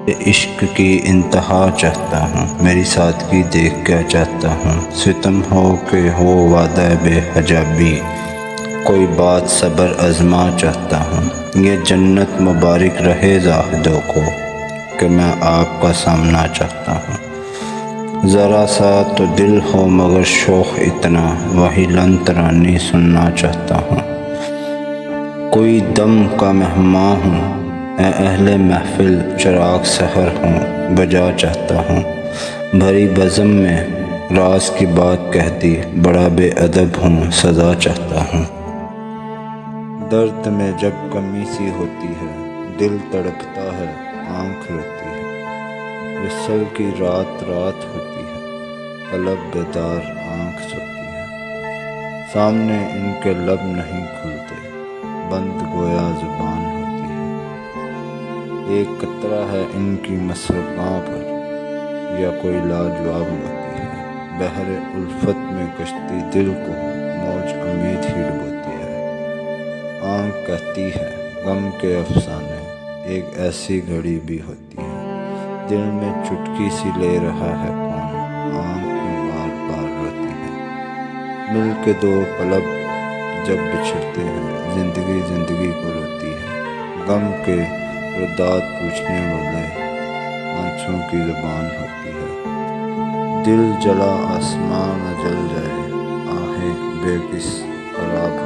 عشق کی انتہا چاہتا ہوں، میری سادگی دیکھ کیا چاہتا ہوں، ستم ہو کہ ہو وعدہ بے حجابی، کوئی بات صبر آزما چاہتا ہوں، یہ جنت مبارک رہے زاہدوں کو کہ میں آپ کا سامنا چاہتا ہوں، ذرا سا تو دل ہو مگر شوق اتنا، وہی لن ترانی سننا چاہتا ہوں، کوئی دم کا مہمان ہوں، اے اہل محفل چراغ سحر ہوں، بجا چاہتا ہوں، بھری بزم میں راز کی بات کہہ دی، بڑا بے ادب ہوں، سزا چاہتا ہوں، درد میں جب کمی سی ہوتی ہے، دل تڑپتا ہے، آنکھ روتی ہے، وصل کی رات رات ہوتی ہے، قلب بیدار آنکھ سوتی ہے، سامنے ان کے لب نہیں کھلتے، بند گویا زبان ہوتی ہے، ایک قطرہ ہے ان کی مسرباں پر، یا کوئی لاجواب موتی ہے، بحر الفت میں کشتی دل کو موج امید ہی ڈبوتی ہے، آنکھ کہتی ہے غم کے افسانے، ایک ایسی گھڑی بھی ہوتی ہے، دل میں چٹکی سی لے رہا ہے کون، آنکھ کیوں بار بار روتی ہے، مل کے دو پلب جب بچھڑتے ہیں، زندگی زندگی کو روتی ہے، غم کے رداد پوچھنے والے آنسوں کی زبان ہوتی ہے، دل جلا آسمان نہ جل جائے، آہیں بے کس خراب